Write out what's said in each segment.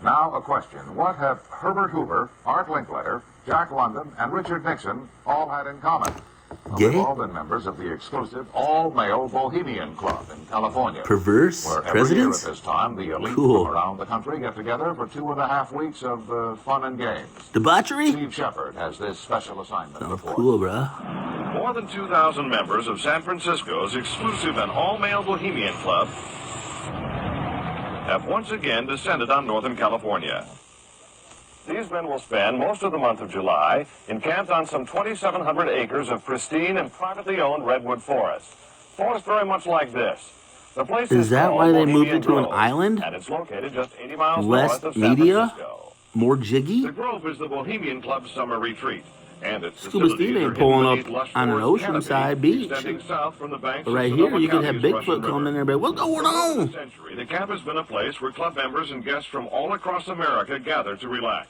Now a question. What have Herbert Hoover, Art Linkletter, Jack London, and Richard Nixon all had in common? Well, they've all been members of the exclusive all-male Bohemian Club in California. Perverse where every presidents? year at this time, the elite Cool. from around the country get together for 2.5 weeks of fun and games. Debauchery? Steve Shepard has this special assignment. Oh, cool, bro. More than 2,000 members of San Francisco's exclusive and all-male Bohemian Club have once again descended on Northern California. These men will spend most of the month of July encamped on some 2,700 acres of pristine and privately owned redwood forest. Forest very much like this. The place Is that called why they moved Bohemian it to an Grove, island? and it's located just 80 miles Less north of San media? Francisco. More jiggy? The Grove is the Bohemian Club's summer retreat. And its Scuba Steve ain't pulling up on an oceanside beach. But right here, you could have Bigfoot come in there and be, what's going on? The camp has been a place where club members and guests from all across America gather to relax.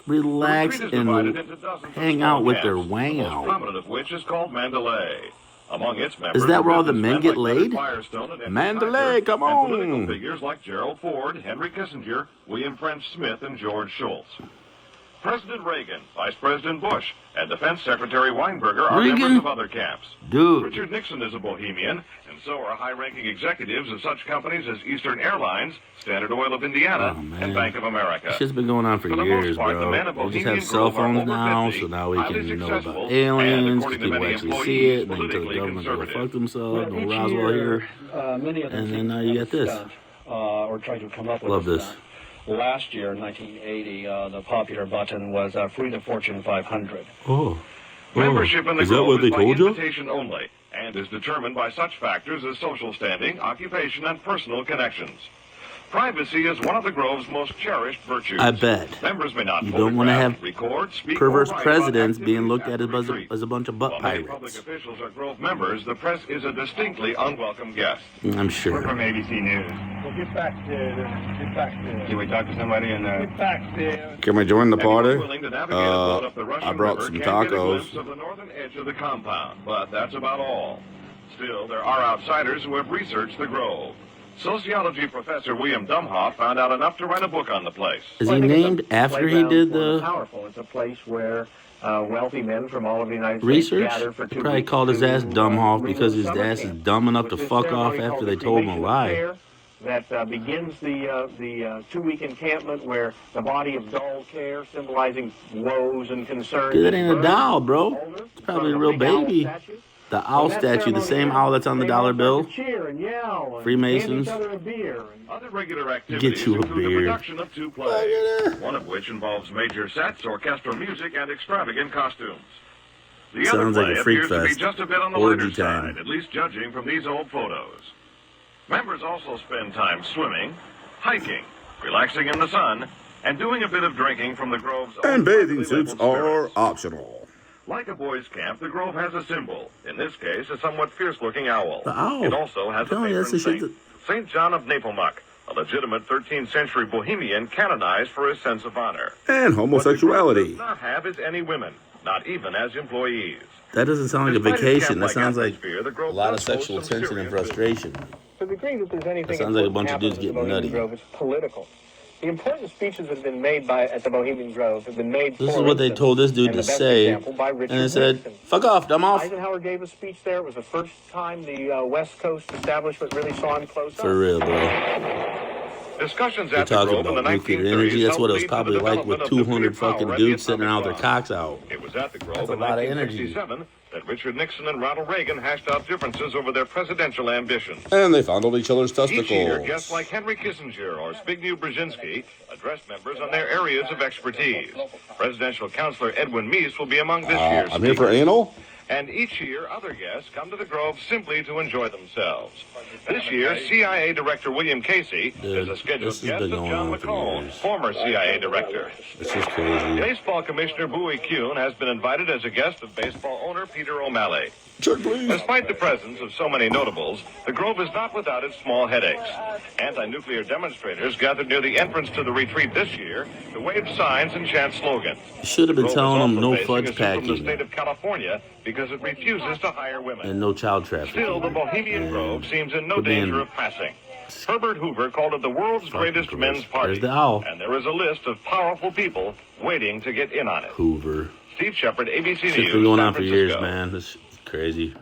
Relax and hang out with their wang The most out. prominent of which is called Mandalay. Among its members, Is that where all the businessmen men get like Leonard laid? Firestone and Edward Mandalay, Kaiser, come and political on. figures like Gerald Ford, Henry Kissinger, William French Smith, and George Shultz. President Reagan, Vice President Bush, and Defense Secretary Weinberger are members of other camps. Dude. Richard Nixon is a Bohemian, and so are high-ranking executives of such companies as Eastern Airlines, Standard Oil of Indiana, and Bank of America. This shit's been going on for For the years, most part, the men bro. of We just Bohemian have cell Grove are phones over now, 50, so now we highly can know about successful, aliens, and because according to people many actually see employees, it, and then the politically government go conservative. fuck themselves, no Each Roswell year, here. Many of them And then seem now to you have got this. stunt, or try to come up with Love a this. stunt. Last year, in 1980, the popular button was Free the Fortune 500. Oh. Membership in the Is that Grove what they is by told you? invitation only, and is determined by such factors as social standing, occupation, and personal connections. Privacy is one of the Grove's most cherished virtues. I bet. Members may not You don't want to photograph, have record, speak, perverse or write presidents about being activities looked at after as retreat. as a bunch of butt While many public pirates. officials are Grove members, the press is a distinctly unwelcome guest. I'm sure. From ABC News. Well, get back there. Get back there. Can we talk to somebody in the... Get back there. Can we join the Anyone party? willing to navigate a boat up the Russian I brought River some can get a tacos. glimpse of the northern edge of the compound, but that's about all. Still, there are outsiders who have researched the Grove. Sociology professor William Dumhoff found out enough to write a book on the place. Is he named after he did the Powerful. It's a place where wealthy men from all of the United States research? gather for They 2 probably weeks called his ass to, Dumbhoff relive because his summer ass is camp, dumb enough to which is fuck off ceremony after called they the told him a cremation lie. affair That begins the 2-week encampment where the body of dull care, symbolizing woes and concerns. Dude, that ain't a is doll, bro. older It's probably a from real big owl baby. statue. The owl That statue, the ceremony same ends, owl that's on the they dollar all start bill. to cheer and yell and Freemasons. hand each other a beer. And Other regular activities Get you a include the beer. production of 2 plays, one of which involves major sets, orchestral music, and extravagant costumes. The other Sounds like play a freak appears to be fest. just a bit on the Orgy lighter time. side, at least judging from these old photos. Members also spend time swimming, hiking, relaxing in the sun, and doing a bit of drinking from the Grove's own And bathing privately suits labeled are spirits. optional. Like a boys' camp, the Grove has a symbol. In this case, a somewhat fierce-looking owl. The owl. It also has a Tell me that's patron the shit saint, St. John of Nepomuk, a legitimate 13th century Bohemian canonized for his sense of honor. And What the Grove homosexuality. does not have is any women, not even as employees. That doesn't sound like a Despite its vacation. That camp-like sounds like atmosphere, the a Grove lot of does host sexual some tension and serious frustration. to the degree that there's anything That sounds like a important bunch of dudes happens at the getting Bohemian nutty. Grove, it's political. The important speeches that have been made at the Bohemian Grove have been made. This is for what they instance, told this dude and to the best say, example by and Richard they said, Nixon. fuck off, dumb off. Eisenhower gave a speech there. It was the first time the West Coast establishment really saw him close For up. real, bro. Discussions They're at the talking Grove in the about nuclear 1930s energy. That's what it was helped lead to probably the like with development of nuclear 200 fucking power and the dudes sitting out their atomic bomb. cocks out. It was at the Grove That's a in lot of energy. 1967 that Richard Nixon and Ronald Reagan hashed out differences over their presidential ambitions. And they fondled each other's Each year, testicles. guests like Henry Kissinger or Zbigniew Brzezinski address members on their areas of expertise. Presidential counselor Edwin Meese will be among this year's I'm here for speakers. anal. And each year, other guests come to the Grove simply to enjoy themselves. This year, CIA Director William Casey is a scheduled this has guest been of going John on for McCone, years. former CIA Director. This is crazy. Baseball Commissioner Bowie Kuhn has been invited as a guest of baseball owner Peter O'Malley. Check, please. Despite the presence of so many notables, the Grove is not without its small headaches. Anti-nuclear demonstrators gathered near the entrance to the retreat this year to wave signs and chant slogans. You should have been The Grove telling is them also no facing fudge a suit from the packing state of California because it refuses to hire women. and no child trafficking. Still, the Bohemian Grove seems in no We're being danger of passing. Herbert Hoover called it the world's greatest gross. men's party. There's the owl. And there is a list of powerful people waiting to get in on it. Hoover. Steve Shepard, ABC Shit's News, been going San on for years, Francisco. man. This is crazy.